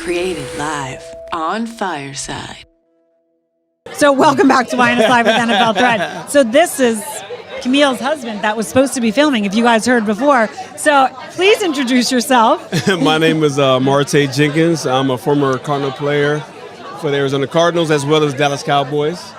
Created live on Fireside. So welcome back to YNS Live with NFL Thread. So this is Camille's husband that was supposed to be filming, if you guys heard before. So please introduce yourself. My name is MarTay Jenkins. I'm a former Cardinal player for the Arizona Cardinals as well as Dallas Cowboys.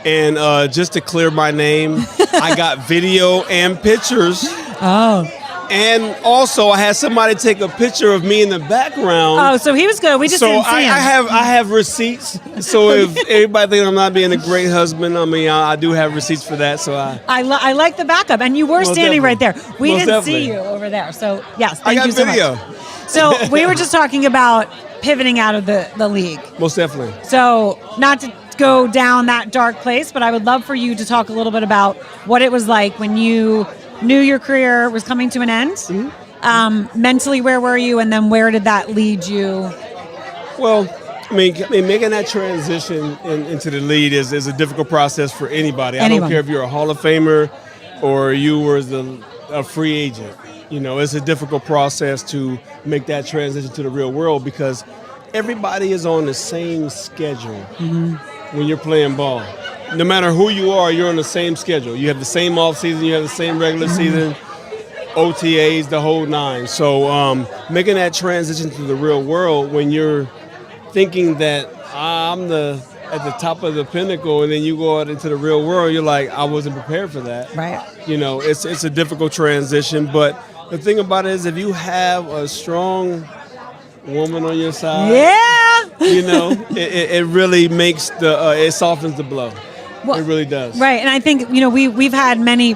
And just to clear my name, I got video and pictures. Oh. And also, I had somebody take a picture of me in the background. Oh, so he was good. We just didn't see him. I have receipts. So if everybody thinks I'm not being a great husband, I do have receipts for that. So I like the backup, and you were standing right there. We didn't see you over there. So yes, thank you so much. I got video. So we were just talking about pivoting out of the league. Most definitely. So not to go down that dark place, but I would love for you to talk a little bit about what it was like when you knew your career was coming to an end. Mm-hmm. Mentally, where were you, and then where did that lead you? Well, I mean making that transition into the league is a difficult process for anybody. I don't care if you're a Hall of Famer or you were a free agent. You know, it's a difficult process to make that transition to the real world because everybody is on the same schedule when you're playing ball. No matter who you are, you're on the same schedule. You have the same off season, you have the same regular season, OTAs, the whole nine. So making that transition to the real world when you're thinking that I'm at the top of the pinnacle, and then you go out into the real world, you're like, I wasn't prepared for that. Right. You know, it's a difficult transition, but the thing about it is if you have a strong woman on your side, you know, it really makes it softens the blow. Well, it really does. Right, and I think, you know, we've had many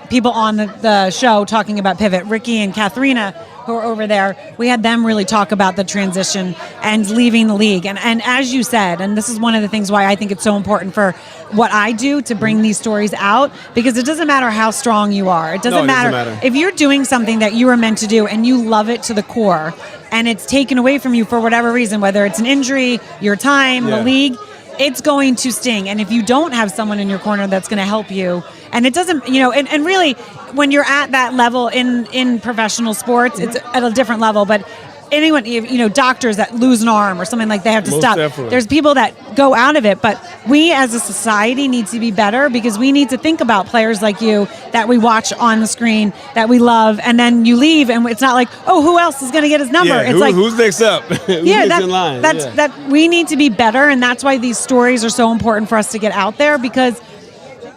people on the show talking about pivot. Ricky and Katharina, who are over there, we had them really talk about the transition and leaving the league. And as you said, and this is one of the things why I think it's so important for what I do to bring these stories out, because it doesn't matter how strong you are. It doesn't matter. If you're doing something that you were meant to do and you love it to the core, and it's taken away from you for whatever reason, whether it's an injury, your time, the league, it's going to sting. And if you don't have someone in your corner that's going to help you, and it doesn't, you know, and really when you're at that level in professional sports, it's at a different level. But anyone, you know, doctors that lose an arm or something like they have to stop. Definitely. There's people that go out of it. But we as a society need to be better because we need to think about players like you that we watch on the screen, that we love, and then you leave and it's not like, oh, who else is going to get his number? Yeah, it's like, who's next up? Who's next in line? That we need to be better, and that's why these stories are so important for us to get out there, because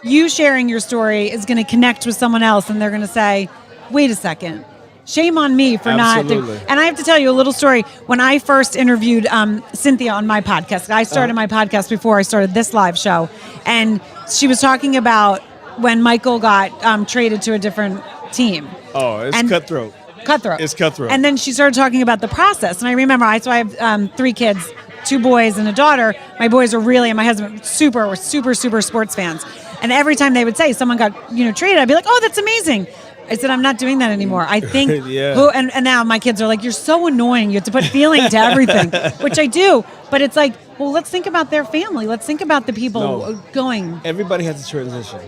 you sharing your story is going to connect with someone else, and they're going to say, wait a second. Shame on me for not doing. And I have to tell you a little story. When I first interviewed Cynthia on my podcast, I started my podcast before I started this live show, and she was talking about when Michael got traded to a different team. Oh, it's cutthroat. It's cutthroat. And then she started talking about the process. And I remember, I have 3 kids, 2 boys and a daughter. My boys are really, and my husband, were super sports fans. And every time they would say someone got, you know, traded, I'd be like, oh, that's amazing. I said, I'm not doing that anymore. I think, and now my kids are like, you're so annoying. You have to put feeling to everything, which I do. But it's like, well, let's think about their family. Let's think about the people going. Everybody has a transition.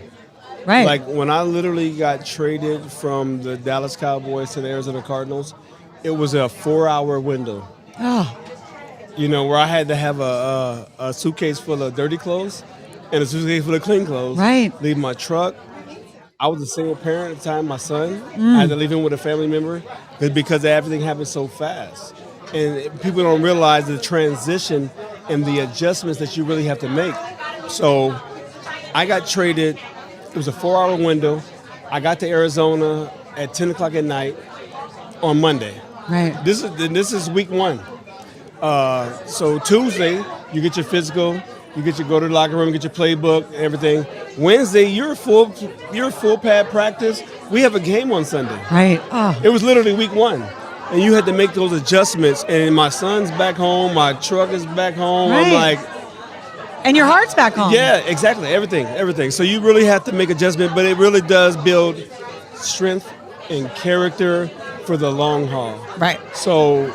Right. Like when I literally got traded from the Dallas Cowboys to the Arizona Cardinals, it was a 4-hour window. Oh. You know, where I had to have a suitcase full of dirty clothes and a suitcase full of clean clothes. Right. Leave my truck. I was a single parent at the time, my son. I had to leave him with a family member because everything happened so fast. And people don't realize the transition and the adjustments that you really have to make. So I got traded. It was a 4-hour window. I got to Arizona at 10 o'clock at night on Monday. Right. This is week 1. So Tuesday, you get your physical. You go to the locker room, get your playbook, everything. Wednesday, you're full pad practice. We have a game on Sunday. Right. Oh. It was literally week 1. And you had to make those adjustments. And my son's back home. My truck is back home. Right. I'm like... And your heart's back home. Yeah, exactly. Everything. So you really have to make adjustments, but it really does build strength and character for the long haul. Right. So...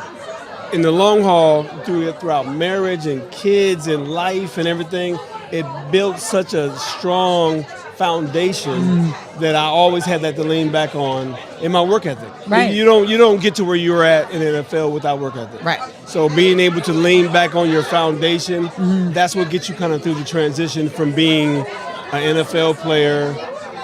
in the long haul, throughout marriage and kids and life and everything, it built such a strong foundation that I always had that to lean back on in my work ethic. Right. You don't get to where you're at in the NFL without work ethic. Right. So being able to lean back on your foundation, that's what gets you kind of through the transition from being an NFL player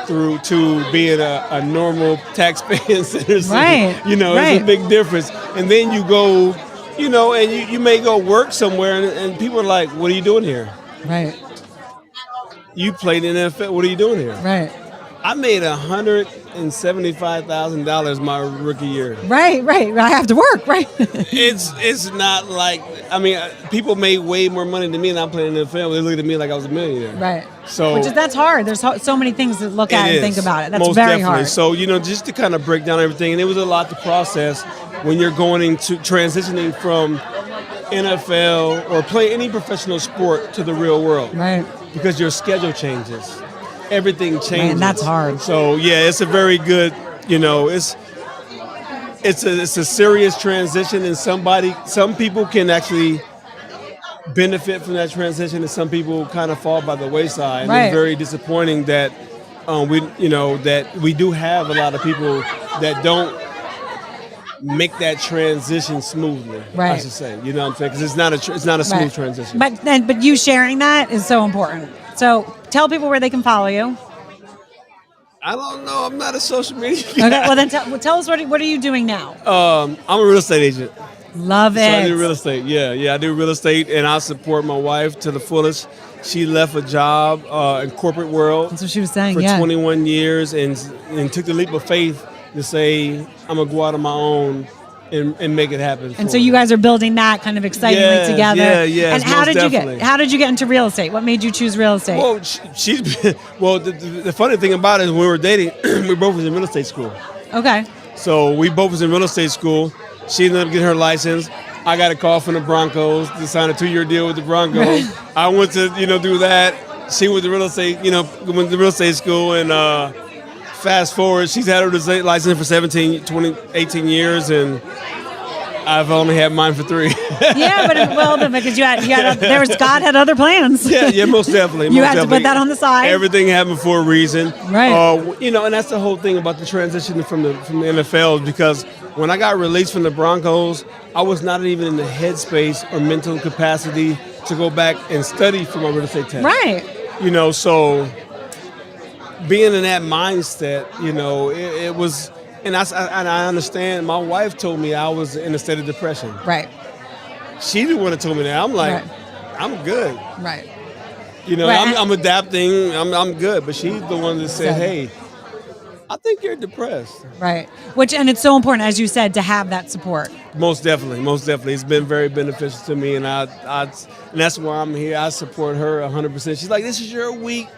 through to being a normal tax-paying citizen. Right. It's a big difference. And then you go, and you may go work somewhere and people are like, what are you doing here? Right. You played in the NFL. What are you doing here? Right. I made $175,000 my rookie year. Right. I have to work, right? It's not like, people made way more money than me and I'm playing in the NFL. They looked at me like I was a millionaire. Right. So that's hard. There's so many things to look at and think about it. That's most very definitely hard. So, just to kind of break down everything, and it was a lot to process when you're going into transitioning from NFL or play any professional sport to the real world. Right. Because your schedule changes. Everything changes. Man, that's hard. So yeah, it's a very good, it's a serious transition, and some people can actually benefit from that transition, and some people kind of fall by the wayside. And it's very disappointing that we do have a lot of people that don't make that transition smoothly. Right. I should say, you know what I'm saying? Because it's not a smooth transition. But you sharing that is so important. So tell people where they can follow you. I don't know. I'm not a social media guy. Okay. Well, then tell us what are you doing now? I'm a real estate agent. Love it. So I do real estate. Yeah. I do real estate, and I support my wife to the fullest. She left a job in corporate world. That's what she was saying. For 21 years, and took the leap of faith to say, I'm gonna go out on my own and make it happen. And so you guys are building that kind of excitingly together. Yeah. And how did you get into real estate? What made you choose real estate? Well, the funny thing about it is when we were dating, we both was in real estate school. Okay. So we both was in real estate school. She ended up getting her license. I got a call from the Broncos to sign a 2-year deal with the Broncos. I went to do that. She went to real estate, went to real estate school, and fast forward, she's had her license for 18 years, and I've only had mine for 3. Because God had other plans. Yeah, most definitely. You had to put that on the side. Everything happened for a reason. Right. And that's the whole thing about the transition from the NFL, because when I got released from the Broncos, I was not even in the headspace or mental capacity to go back and study for my real estate test. Right. So being in that mindset, it was, and I understand. My wife told me I was in a state of depression. Right. She didn't want to tell me that. I'm like, I'm good. Right. I'm adapting. I'm good. But she's the one that said, hey, I think you're depressed. Right. And it's so important, as you said, to have that support. Most definitely. It's been very beneficial to me, and and that's why I'm here. I support her 100%. She's like, this is your week.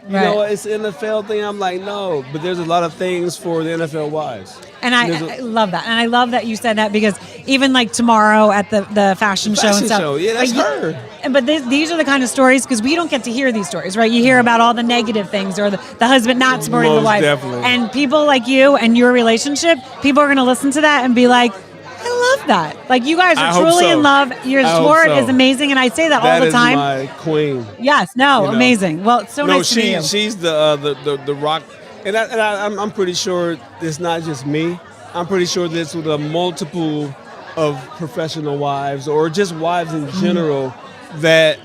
It's an NFL thing. I'm like, no, but there's a lot of things for the NFL wives. And I love that. And I love that you said that, because even like tomorrow at the fashion show and stuff. Yeah, that's her. But these are the kind of stories, because we don't get to hear these stories, right? You hear about all the negative things, or the husband not supporting the wife. Definitely. And people like you and your relationship, people are going to listen to that and be like, I love that. Like, you guys are truly in love. Your sport is amazing, and I say that all the time. That is my queen. Yes, amazing. Well, it's so nice to meet you. She's the rock, and I'm pretty sure it's not just me. I'm pretty sure this with a multiple of professional wives, or just wives in general, that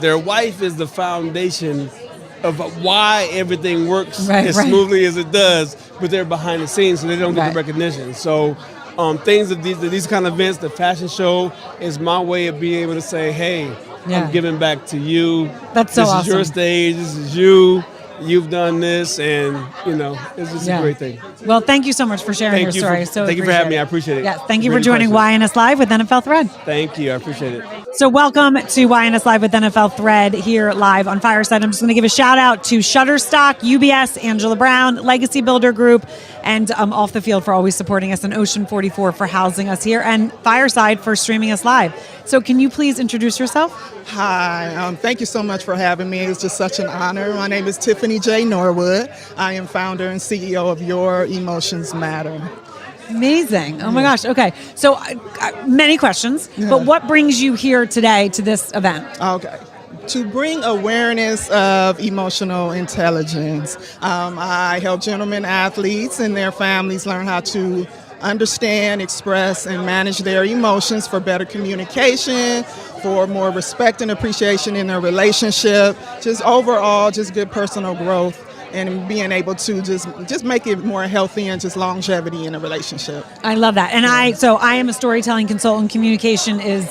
their wife is the foundation of why everything works smoothly as it does, but they're behind the scenes, so they don't get the recognition. So things of these kind of events, the fashion show is my way of being able to say, hey, I'm giving back to you. That's so awesome. This is your stage. This is you. You've done this, and it's just a great thing. Well, thank you so much for sharing your story. Thank you for having me. I appreciate it. Yes, thank you for joining YNS Live with NFL Thread. Thank you. I appreciate it. So welcome to YNS Live with NFL Thread here live on Fireside. I'm just going to give a shout out to Shutterstock, UBS, Angela Brown, Legacy Builder Group, and Off the Field for always supporting us, and Ocean 44 for housing us here, and Fireside for streaming us live. So can you please introduce yourself? Hi, thank you so much for having me. It's just such an honor. My name is Tiffany J Norwood. I am founder and CEO of Your Emotions Matter. Amazing. Oh my gosh. Okay. So many questions, but what brings you here today to this event? Okay. to bring awareness of emotional intelligence. I help gentlemen athletes and their families learn how to understand, express, and manage their emotions for better communication, for more respect and appreciation in their relationship, just overall, just good personal growth, and being able to just make it more healthy and just longevity in a relationship. I love that. And I am a storytelling consultant. Communication is,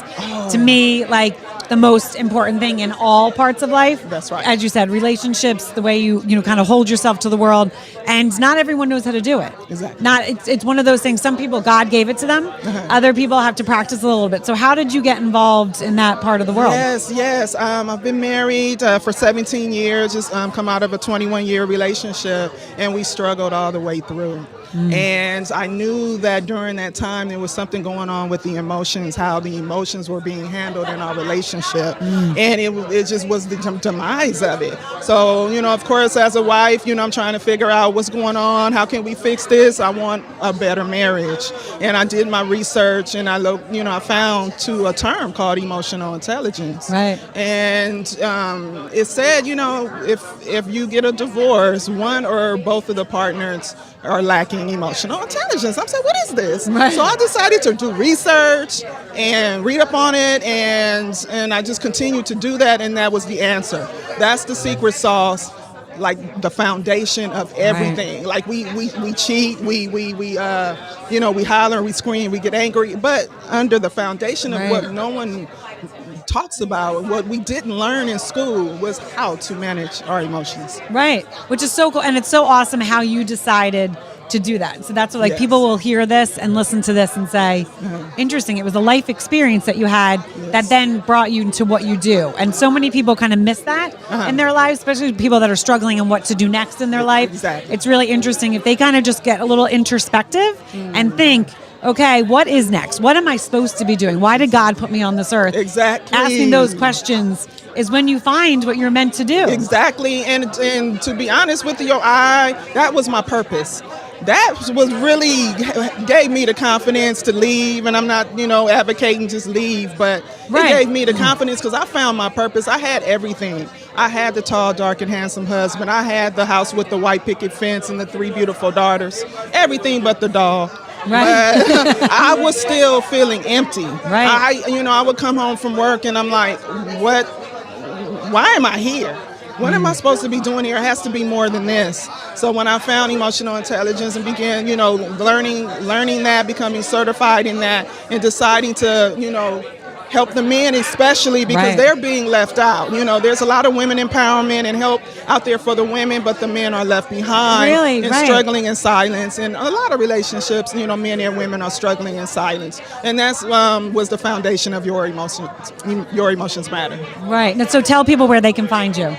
to me, like the most important thing in all parts of life. That's right. As you said, relationships, the way you kind of hold yourself to the world, and not everyone knows how to do it. Exactly. It's one of those things. Some people, God gave it to them. Other people have to practice a little bit. So how did you get involved in that part of the world? Yes. I've been married for 17 years, just come out of a 21-year relationship, and we struggled all the way through. And I knew that during that time there was something going on with the emotions, how the emotions were being handled in our relationship. And it just was the demise of it. So, of course, as a wife, I'm trying to figure out what's going on. How can we fix this? I want a better marriage. And I did my research, and I found a term called emotional intelligence. Right. And it said, if you get a divorce, one or both of the partners are lacking emotional intelligence. I'm saying, what is this? Right. So I decided to do research and read up on it, and I just continued to do that, and that was the answer. That's the secret sauce, like the foundation of everything. Right. Like we cheat, we holler, we scream, we get angry, but under the foundation of what no one talks about, what we didn't learn in school was how to manage our emotions. Right, which is so cool, and it's so awesome how you decided to do that. So that's what, people will hear this and listen to this and say, interesting, it was a life experience that you had that then brought you into what you do. And so many people kind of miss that in their lives, especially people that are struggling and what to do next in their life. Exactly. It's really interesting if they kind of just get a little introspective and think, okay, what is next? What am I supposed to be doing? Why did God put me on this earth? Exactly. Asking those questions is when you find what you're meant to do. Exactly. And to be honest with you, that was my purpose. That was really gave me the confidence to leave, and I'm not, advocating just leave, but it gave me the confidence because I found my purpose. I had everything. I had the tall, dark, and handsome husband. I had the house with the white picket fence and the 3 beautiful daughters. Everything but the dog. Right. But I was still feeling empty. Right. I would come home from work and I'm like, what? Why am I here? What am I supposed to be doing here? It has to be more than this. So when I found emotional intelligence and began, learning that, becoming certified in that, and deciding to, help the men especially because they're being left out. There's a lot of women empowerment and help out there for the women, but the men are left behind and struggling in silence. And a lot of relationships, men and women are struggling in silence. And that's was the foundation of Your Emotions Matter. Right. And so tell people where they can find you.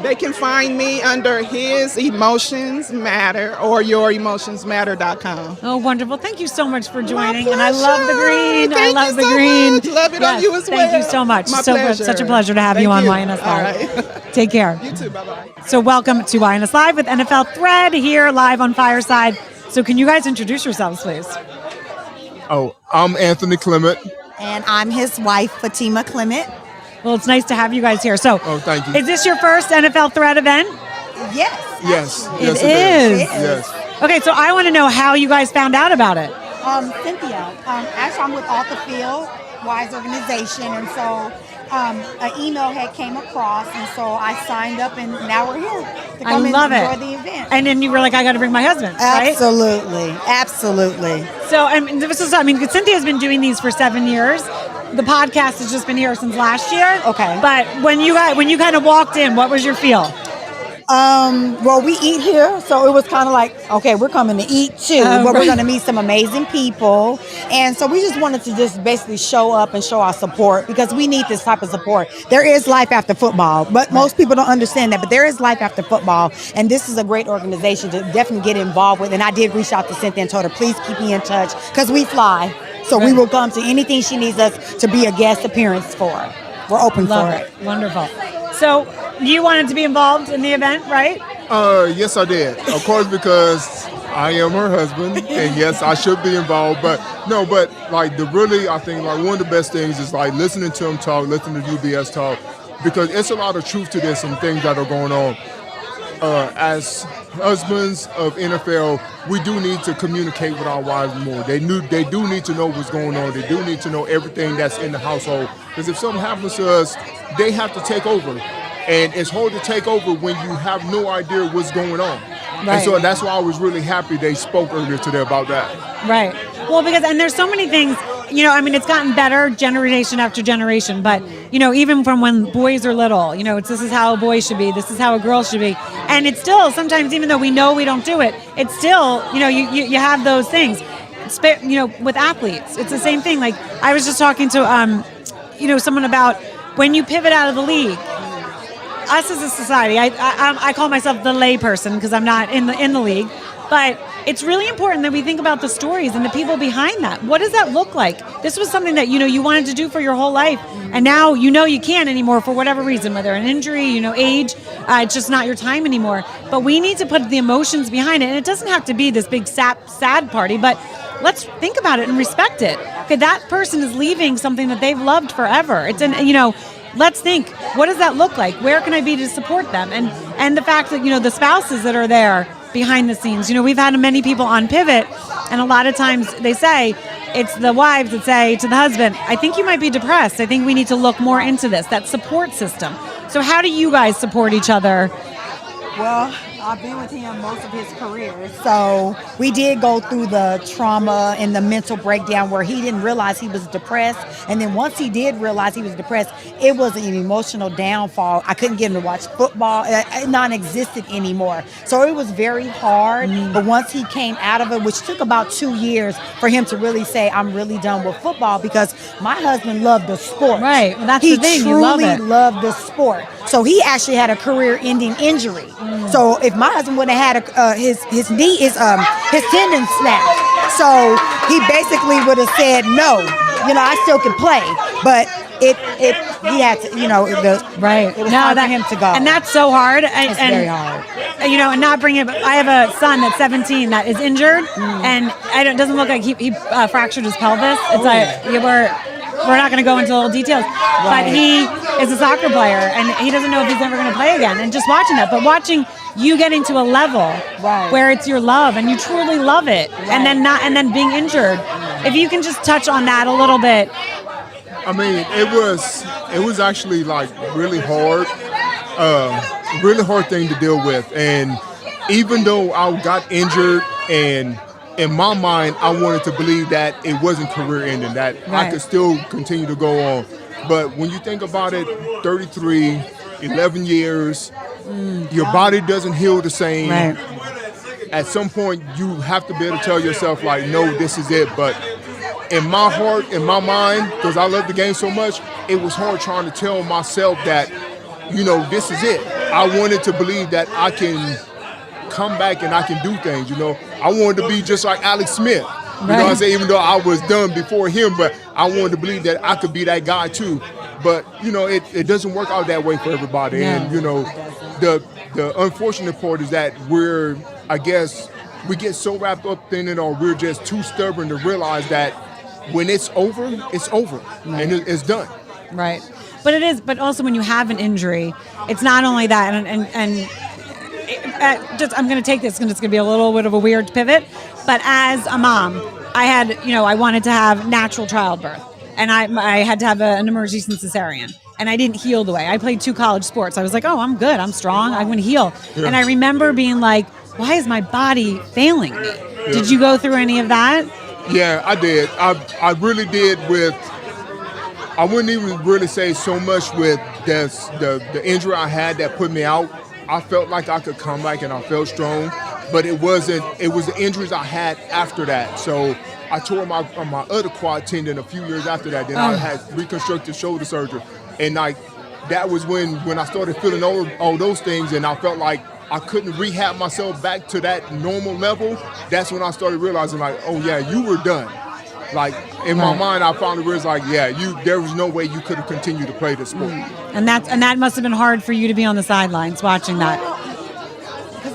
They can find me under His Emotions Matter or YourEmotionsMatter.com. Oh, wonderful. Thank you so much for joining. My and I love the green. Thank I love you the so green. Much. Love it on you as well. Thank you so much. My pleasure. Such a pleasure to have you on YNS Live. All right. Take care. You too. Bye-bye. So welcome to YNS Live with NFL Thread here live on Fireside. So can you guys introduce yourselves, please? Oh, I'm Anthony Clement. And I'm his wife, Fatima Clement. Well, it's nice to have you guys here. So, thank you. Is this your first NFL Thread event? Yes. It is. Yes. Okay, so I want to know how you guys found out about it. Cynthia, actually I'm with Author Field, Wise Organization, and so an email had came across, and so I signed up, and now we're here to come and enjoy the event. And then you were like, I got to bring my husband, right? Absolutely. So, Cynthia's been doing these for 7 years. The podcast has just been here since last year. Okay. But when you kind of walked in, what was your feel? Well, we eat here, so it was kind of like, okay, we're coming to eat too, but we're going to meet some amazing people. And so we just wanted to just basically show up and show our support because we need this type of support. There is life after football, but most people don't understand that, but there is life after football. And this is a great organization to definitely get involved with. And I did reach out to Cynthia and told her, please keep me in touch because we fly. So we will come to anything she needs us to be a guest appearance for. We're open for it. Wonderful. So you wanted to be involved in the event, right? Yes, I did. Of course, because I am her husband, and yes, I should be involved. But I think one of the best things is like listening to him talk, listening to UBS talk, because it's a lot of truth to this and things that are going on. As husbands of NFL, we do need to communicate with our wives more. They do need to know what's going on. They do need to know everything that's in the household. Because if something happens to us, they have to take over. And it's hard to take over when you have no idea what's going on. Right. And so that's why I was really happy they spoke earlier today about that. Right. Well, and there's so many things, it's gotten better generation after generation, but, even from when boys are little, this is how a boy should be, this is how a girl should be. And it's still, sometimes, even though we know we don't do it, it's still, you have those things. With athletes, it's the same thing. Like, I was just talking to, someone about when you pivot out of the league, us as a society, I call myself the lay person because I'm not in the league, but it's really important that we think about the stories and the people behind that. What does that look like? This was something that, you wanted to do for your whole life, and now you can't anymore for whatever reason, whether an injury, age, it's just not your time anymore. But we need to put the emotions behind it, and it doesn't have to be this big sad party, but let's think about it and respect it. Okay, that person is leaving something that they've loved forever. Let's think, what does that look like? Where can I be to support them? And the fact that, the spouses that are there behind the scenes. We've had many people on Pivot, and a lot of times they say, it's the wives that say to the husband, I think you might be depressed. I think we need to look more into this, that support system. So how do you guys support each other? Well, I've been with him most of his career. So we did go through the trauma and the mental breakdown where he didn't realize he was depressed. And then once he did realize he was depressed, it was an emotional downfall. I couldn't get him to watch football. It non-existent anymore. So it was very hard. But once he came out of it, which took about 2 years for him to really say, I'm really done with football, because my husband loved the sport. Right. Well, that's the thing. He truly loved the sport. So he actually had a career-ending injury. So if my husband would have had his tendon snapped, so he basically would have said no. I still can play, but he had to. Right. It was time for him to go, and that's so hard. It's very hard. And not bring it. I have a son that's 17 that is injured, and it doesn't look like he fractured his pelvis. It's we're not going to go into little details, but he is a soccer player, and he doesn't know if he's ever going to play again. And just watching that, but watching you get into a level where it's your love and you truly love it, and then being injured. If you can just touch on that a little bit. I mean, it was actually like really hard thing to deal with. And even though I got injured, and in my mind, I wanted to believe that it wasn't career ending, that I could still continue to go on. But when you think about it, 33, 11 years, your body doesn't heal the same. Right. At some point, you have to be able to tell yourself, like, no, this is it. But in my heart, in my mind, because I love the game so much, it was hard trying to tell myself that, this is it. I wanted to believe that I can come back and I can do things, I wanted to be just like Alex Smith. You know what I'm saying? Even though I was done before him, but I wanted to believe that I could be that guy too. But, it doesn't work out that way for everybody. Yeah. And, the unfortunate part is that we get so wrapped up in it, or we're just too stubborn to realize that when it's over, it's over. Right. And it's done. Right. But also when you have an injury, it's not only that, and I'm going to take this, and it's going to be a little bit of a weird pivot, but as a mom, I had, I wanted to have natural childbirth, and I had to have an emergency cesarean, and I didn't heal the way. I played 2 college sports. I was like, oh, I'm good, I'm strong, I'm going to heal. Yeah. And I remember being like, why is my body failing me? Yeah. Did you go through any of that? Yeah, I did. I really did I wouldn't even really say so much with the injury I had that put me out. I felt like I could come back and I felt strong, but it was the injuries I had after that. So I tore my other quad tendon a few years after that. Then I had reconstructive shoulder surgery. And that was when I started feeling all those things, and I felt like I couldn't rehab myself back to that normal level. That's when I started realizing, like, oh yeah, you were done. Like, in my mind, I finally realized, like, there was no way you could have continued to play this sport. And that must have been hard for you to be on the sidelines watching that. Because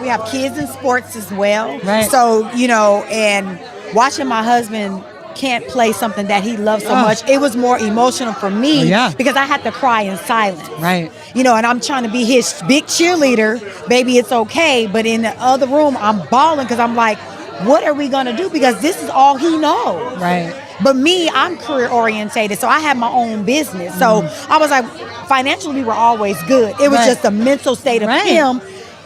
we have kids in sports as well. Right. So, and watching my husband can't play something that he loves so much. It was more emotional for me because I had to cry in silence. Right. You know, and I'm trying to be his big cheerleader. Baby, it's okay. But in the other room, I'm bawling because I'm like, what are we going to do? Because this is all he knows. Right. But me, I'm career orientated, so I have my own business. So I was like, financially, we were always good. It was just the mental state of him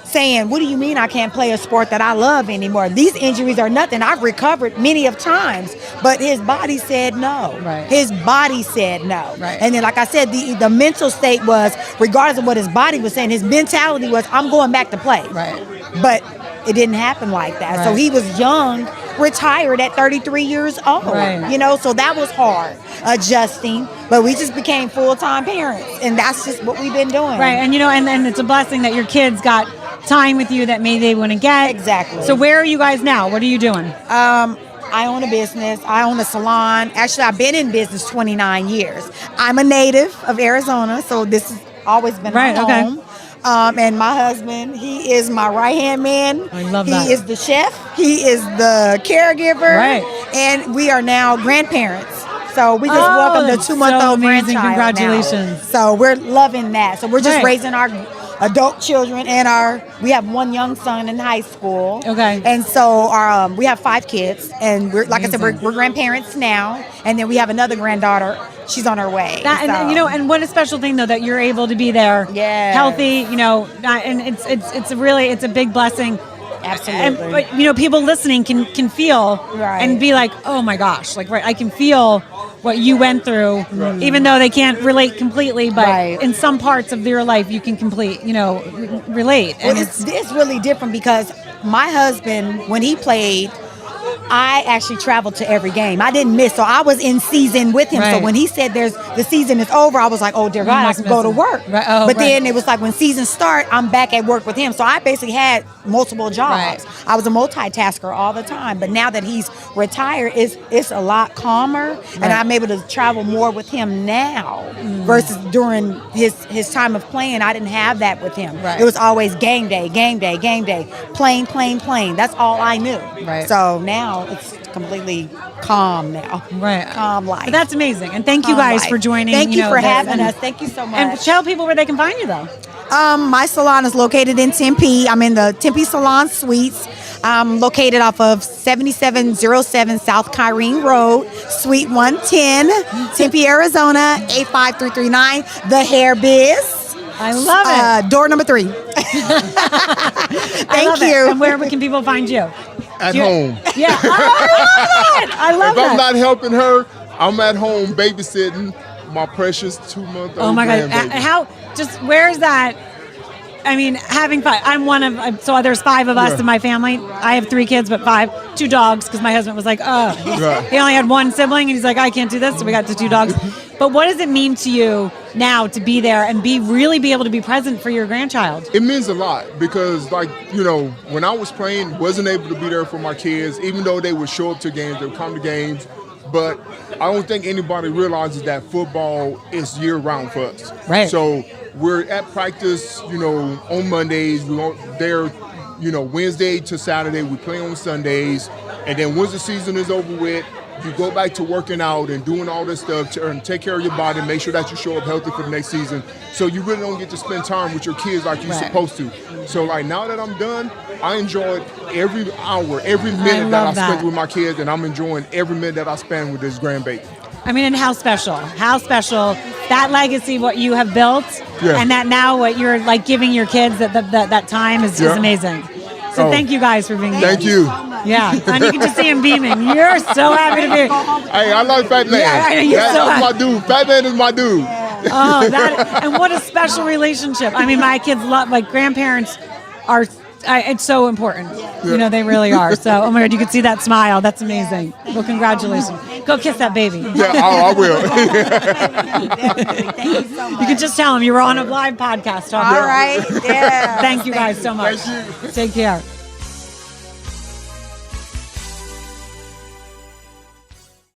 saying, what do you mean I can't play a sport that I love anymore? These injuries are nothing. I've recovered many of times, but his body said no. Right. His body said no. Right. And then, like I said, the mental state was, regardless of what his body was saying, his mentality was, I'm going back to play. Right. But it didn't happen like that. So he was young, retired at 33 years old. Right. You know, so that was hard adjusting. But we just became full-time parents, and that's just what we've been doing. Right. And, you know, and it's a blessing that your kids got time with you that maybe they wouldn't get. Exactly. So where are you guys now? What are you doing? I own a business. I own a salon. Actually, I've been in business 29 years. I'm a native of Arizona, so this has always been my home. And my husband, he is my right-hand man. I love that. He is the chef. He is the caregiver. Right. And we are now grandparents. So we just welcomed a 2-month-old grandchild. Congratulations. Now. So we're loving that. So we're just raising our adult children, and we have one young son in high school. Okay. And so we have 5 kids, and we're, like I said, we're grandparents now, and then we have another granddaughter. She's on her way. And you know, and what a special thing though that you're able to be there, healthy. You know, and it's a big blessing. Absolutely. But you know, people listening can feel and be like, oh my gosh, like I can feel what you went through, even though they can't relate completely, but in some parts of your life you can relate. And well, it's really different because my husband, when he played, I actually traveled to every game. I didn't miss, so I was in season with him. So when he said the season is over, I was like, oh dear God, I can go to work. But then it was like when season start, I'm back at work with him. So I basically had multiple jobs. I was a multitasker all the time. But now that he's retired, it's a lot calmer, and I'm able to travel more with him now versus during his time of playing. I didn't have that with him. It was always game day, playing. That's all I knew. So now it's completely calm now. Calm life. But that's amazing. And thank you guys for joining. Thank you for having us. Thank you so much. And tell people where they can find you though. My salon is located in Tempe. I'm in the Tempe Salon Suites. I'm located off of 7707 South Kyrene Road, Suite 110, Tempe, Arizona, 85339. The Hair Biz. I love it. Door number 3. Thank you. And where can people find you? At home. Yeah. I love that. If I'm not helping her, I'm at home babysitting my precious 2-month-old. Oh my God. Where is that? I mean, having 5. I'm one of, so there's 5 of us in my family. I have 3 kids, but 5, 2 dogs, because my husband was like, he only had 1 sibling, and he's like, I can't do this, so we got the 2 dogs. But what does it mean to you now to be there and really be able to be present for your grandchild? It means a lot because, like, you know, when I was playing, wasn't able to be there for my kids, even though they would show up to games, they would come to games. But I don't think anybody realizes that football is year-round for us. Right. So we're at practice, you know, on Mondays. We're there, you know, Wednesday to Saturday. We play on Sundays. And then once the season is over with, you go back to working out and doing all this stuff to take care of your body, make sure that you show up healthy for the next season. So you really don't get to spend time with your kids like you're supposed to. So like now that I'm done, I enjoyed every hour, every minute that I spent with my kids, and I'm enjoying every minute that I spend with this grandbaby. I mean, and how special that legacy, what you have built, and that now what you're like giving your kids that time is amazing. So thank you guys for being here. Thank you. Yeah, and you can just see him beaming. You're so happy to be here. Hey, I like Fat Man. Yeah, that's my dude. Fat Man is my dude. And what a special relationship. I mean, my kids love, like, grandparents are, it's so important. You know, they really are. So, oh my God, you can see that smile. That's amazing. Well, congratulations. Go kiss that baby. Yeah, I will. Thank you so much. You can just tell him you were on a live podcast. All right. Yeah. Thank you guys so much. Thank you. Take care.